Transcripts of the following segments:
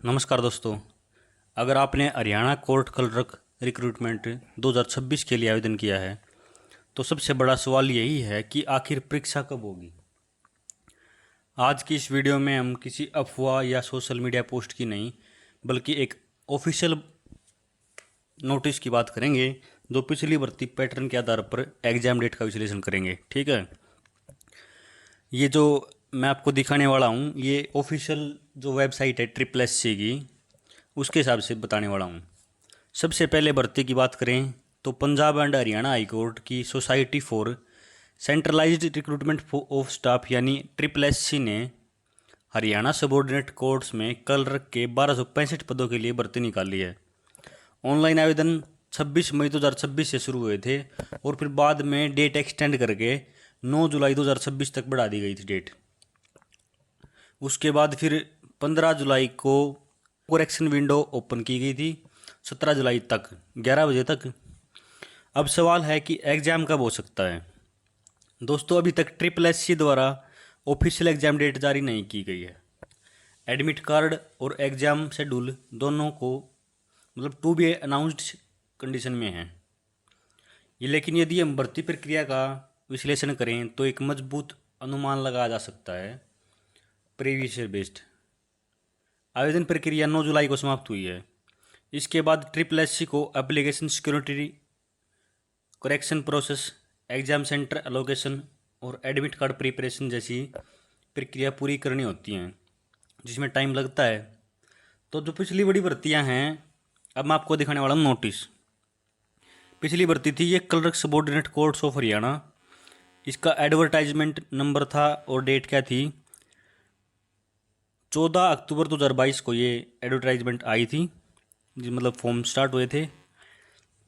नमस्कार दोस्तों। अगर आपने हरियाणा कोर्ट क्लर्क रिक्रूटमेंट 2026 के लिए आवेदन किया है तो सबसे बड़ा सवाल यही है कि आखिर परीक्षा कब होगी। आज की इस वीडियो में हम किसी अफवाह या सोशल मीडिया पोस्ट की नहीं बल्कि एक ऑफिशियल नोटिस की बात करेंगे जो पिछली भर्ती पैटर्न के आधार पर एग्जाम डेट का विश्लेषण करेंगे। ठीक है, ये जो मैं आपको दिखाने वाला हूँ ये ऑफिशियल जो वेबसाइट है SSC की, उसके हिसाब से बताने वाला हूँ। सबसे पहले भर्ती की बात करें तो Punjab and Haryana high court की society for centralised recruitment of staff यानी SSC ने हरियाणा सबॉर्डिनेट कोर्ट्स में क्लर्क के 1265 पदों के लिए भर्ती निकाली है। ऑनलाइन आवेदन 26 मई 2026 से शुरू हुए थे और फिर बाद में डेट एक्सटेंड करके 9 जुलाई 2026 तक बढ़ा दी गई थी डेट। उसके बाद फिर 15 जुलाई को करेक्शन विंडो ओपन की गई थी 17 जुलाई तक 11 बजे तक। अब सवाल है कि एग्ज़ाम कब हो सकता है। दोस्तों, अभी तक SSC द्वारा ऑफिशियल एग्ज़ाम डेट जारी नहीं की गई है। एडमिट कार्ड और एग्ज़ाम शेड्यूल दोनों को मतलब टू बी अनाउंस्ड कंडीशन में है ये, लेकिन यदि हम भर्ती प्रक्रिया का विश्लेषण करें तो एक मजबूत अनुमान लगाया जा सकता है। प्रीवियस ईयर बेस्ड आवेदन प्रक्रिया 9 जुलाई को समाप्त हुई है। इसके बाद SSC को application security, correction process, exam centre allocation और एडमिट कार्ड प्रिपरेशन जैसी प्रक्रिया पूरी करनी होती हैं जिसमें टाइम लगता है। तो जो पिछली बड़ी भर्तियां हैं, अब मैं आपको दिखाने वाला हूँ नोटिस। पिछली भर्ती थी ये clerk subordinate courts of Haryana. इसका एडवर्टाइजमेंट नंबर था और डेट क्या थी, 14 अक्टूबर 2022 को ये एडवर्टाइजमेंट आई थी, मतलब फॉर्म स्टार्ट हुए थे।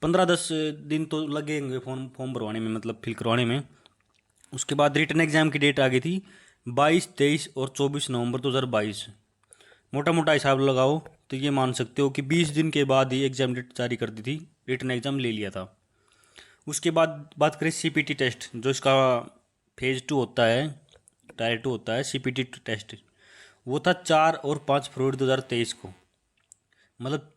15-10 दिन तो लगेंगे फॉर्म फॉर्म भरवाने में, मतलब फिल करवाने में। उसके बाद रिटन एग्ज़ाम की डेट आ गई थी 22, 23 और 24 नवंबर 2022। मोटा मोटा हिसाब लगाओ तो ये मान सकते हो कि 20 दिन के बाद ही एग्ज़ाम डेट जारी कर दी थी, रिटन एग्ज़ाम ले लिया था। उसके बाद बात करें CPT टेस्ट, जो इसका फेज़ 2 होता है, टायर 2 होता है CPT टेस्ट, वो था 4 और 5 फरवरी 2023 को। मतलब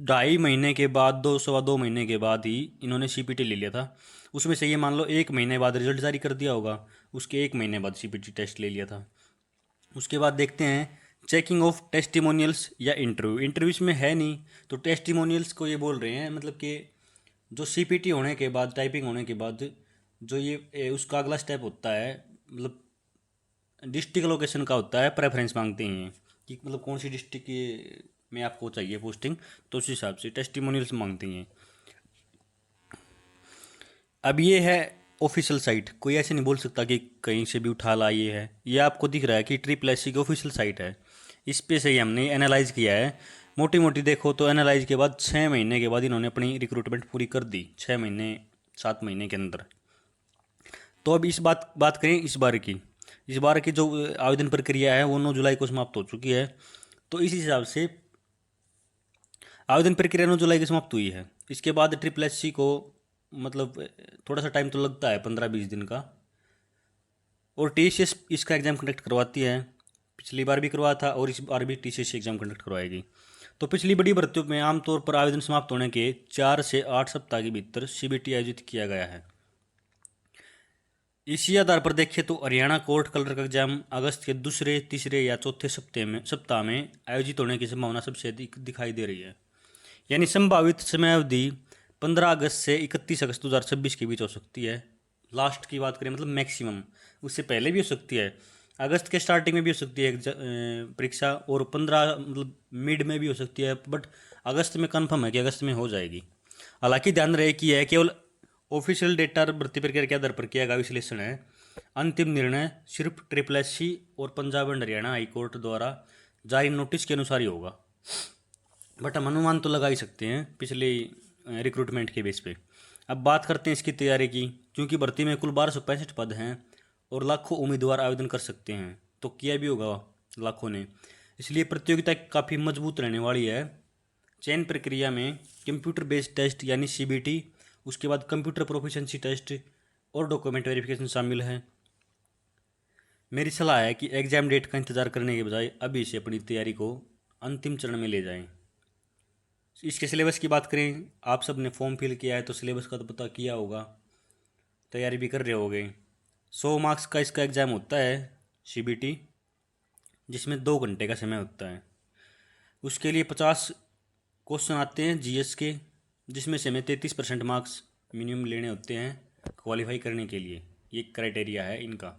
2.5 महीने के बाद, 2 सवा 2 महीने के बाद ही इन्होंने CPT ले लिया था। उसमें से ये मान लो 1 महीने बाद रिजल्ट जारी कर दिया होगा, उसके 1 महीने बाद CPT टेस्ट ले लिया था। उसके बाद देखते हैं चेकिंग ऑफ टेस्टिमोनियल्स या इंटरव्यू। इंटरव्यू इसमें है नहीं तो टेस्टिमोनियल्स को ये बोल रहे हैं, मतलब कि जो CPT होने के बाद, टाइपिंग होने के बाद जो ये उसका अगला स्टेप होता है, मतलब डिस्ट्रिक्ट लोकेशन का होता है, प्रेफरेंस मांगते हैं कि मतलब कौन सी डिस्ट्रिक्ट में आपको चाहिए पोस्टिंग, तो उस हिसाब से टेस्टिमोनियल्स मांगते हैं। अब ये है ऑफिशियल साइट, कोई ऐसे नहीं बोल सकता कि कहीं से भी उठा ला। ये आपको दिख रहा है कि SSC की ऑफिशियल साइट है, इस पे से ही हमने एनालाइज किया है। मोटी मोटी देखो तो एनालाइज के बाद 6 महीने के बाद इन्होंने अपनी रिक्रूटमेंट पूरी कर दी, 6 महीने 7 महीने के अंदर। तो अब इस बात करें इस बार की जो आवेदन प्रक्रिया है वो 9 जुलाई को समाप्त हो चुकी है। तो इस हिसाब से आवेदन प्रक्रिया 9 जुलाई की समाप्त हुई है। इसके बाद SSC को मतलब थोड़ा सा टाइम तो लगता है, 15-20 दिन का। और TCS इसका एग्ज़ाम कंडक्ट करवाती है, पिछली बार भी करवाया था और इस बार भी TCS एग्ज़ाम कंडक्ट करवाएगी। तो पिछली बड़ी भर्तियों में आमतौर पर आवेदन समाप्त होने के 4 से 8 सप्ताह के भीतर CBT आयोजित किया गया है। इसी आधार पर देखें तो हरियाणा कोर्ट क्लर्क एग्जाम अगस्त के दूसरे, तीसरे या चौथे सप्ताह में आयोजित होने की संभावना सबसे अधिक दिखाई दे रही है। यानी संभावित समय अवधि 15 अगस्त से 31 अगस्त 2026 के बीच हो सकती है। लास्ट की बात करें मतलब मैक्सिमम, उससे पहले भी हो सकती है, अगस्त के स्टार्टिंग में भी हो सकती है परीक्षा, और 15 मतलब मिड में भी हो सकती है, बट अगस्त में कन्फर्म है कि अगस्त में हो जाएगी। हालांकि ध्यान रहे कि यह केवल ऑफिशियल डेटा भर्ती प्रक्रिया के आधार पर किया गया विश्लेषण है। अंतिम निर्णय सिर्फ SSC और Punjab and Haryana high court द्वारा जारी नोटिस के अनुसार ही होगा, बट हम अनुमान तो लगा ही सकते हैं पिछले रिक्रूटमेंट के बेस पे। अब बात करते हैं इसकी तैयारी की, क्योंकि भर्ती में कुल 1265 पद हैं और लाखों उम्मीदवार आवेदन कर सकते हैं, तो किया भी होगा लाखों ने, इसलिए प्रतियोगिता काफ़ी मजबूत रहने वाली है। चयन प्रक्रिया में कंप्यूटर बेस्ड टेस्ट यानी CBT, उसके बाद कंप्यूटर प्रोफिशिएंसी टेस्ट और डॉक्यूमेंट वेरिफिकेशन शामिल है। मेरी सलाह है कि एग्ज़ाम डेट का इंतज़ार करने के बजाय अभी से अपनी तैयारी को अंतिम चरण में ले जाएं। इसके सिलेबस की बात करें, आप सब ने फॉर्म फिल किया है तो सिलेबस का तो पता किया होगा, तैयारी भी कर रहे होगे। 100 मार्क्स का इसका एग्ज़ाम होता है CBT, जिसमें 2 घंटे का समय होता है। उसके लिए 50 क्वेश्चन आते हैं GS के, जिसमें से हमें 33% मार्क्स मिनिमम लेने होते हैं क्वालिफाई करने के लिए। ये क्राइटेरिया है इनका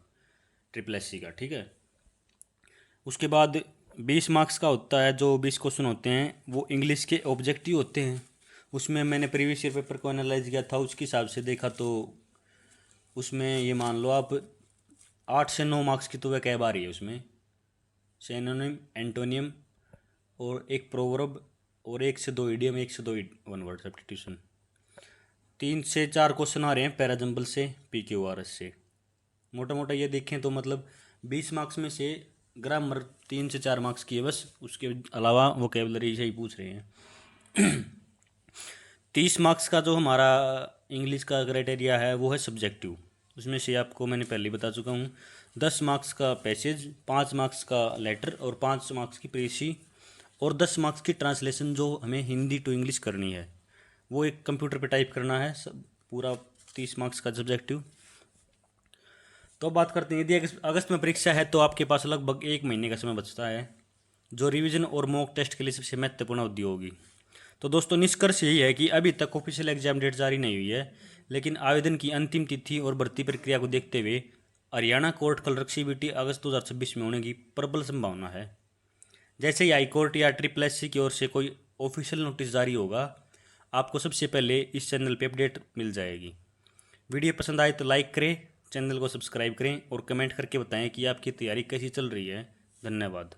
SSC का, ठीक है। उसके बाद 20 मार्क्स का होता है, जो 20 क्वेश्चन होते हैं वो इंग्लिश के ऑब्जेक्टिव होते हैं। उसमें मैंने प्रीवियस ईयर पेपर को एनालाइज किया था, उसके हिसाब से देखा तो उसमें ये मान लो आप 8 से 9 मार्क्स की तो वह कैब आ रही है उसमें। सिनोनिम, एंटोनियम और एक प्रोवर्ब और 1 से 2 इडियम, 1 से 2 वन वर्ड सब्स्टिट्यूशन। 3 से 4 क्वेश्चन आ रहे हैं पैराजम्बल से, PQRS से। मोटा मोटा ये देखें तो मतलब 20 मार्क्स में से ग्रामर 3 से 4 मार्क्स की है बस, उसके अलावा वोकेबलरी से ही पूछ रहे हैं। 30 मार्क्स का जो हमारा इंग्लिश का क्राइटेरिया है वो है सब्जेक्टिव। उसमें से आपको मैंने पहले ही बता चुका हूँ। 10 मार्क्स का पैसेज, 5 मार्क्स का लेटर और 5 मार्क्स की प्रेसी और 10 मार्क्स की ट्रांसलेशन जो हमें हिंदी टू इंग्लिश करनी है, वो एक कंप्यूटर पे टाइप करना है सब पूरा 30 मार्क्स का सब्जेक्टिव। तो अब बात करते हैं, यदि अगस्त में परीक्षा है तो आपके पास लगभग 1 महीने का समय बचता है, जो रिवीजन और मॉक टेस्ट के लिए सबसे महत्वपूर्ण अवधि होगी। तो दोस्तों निष्कर्ष यही है कि अभी तक ऑफिशियल एग्जाम डेट जारी नहीं हुई है, लेकिन आवेदन की अंतिम तिथि और भर्ती प्रक्रिया को देखते हुए हरियाणा कोर्ट क्लर्क CBT अगस्त 2026 में होने की प्रबल संभावना है। जैसे ही हाईकोर्ट या SSC की ओर से कोई ऑफिशियल नोटिस जारी होगा, आपको सबसे पहले इस चैनल पे अपडेट मिल जाएगी। वीडियो पसंद आए तो लाइक करें, चैनल को सब्सक्राइब करें और कमेंट करके बताएं कि आपकी तैयारी कैसी चल रही है। धन्यवाद।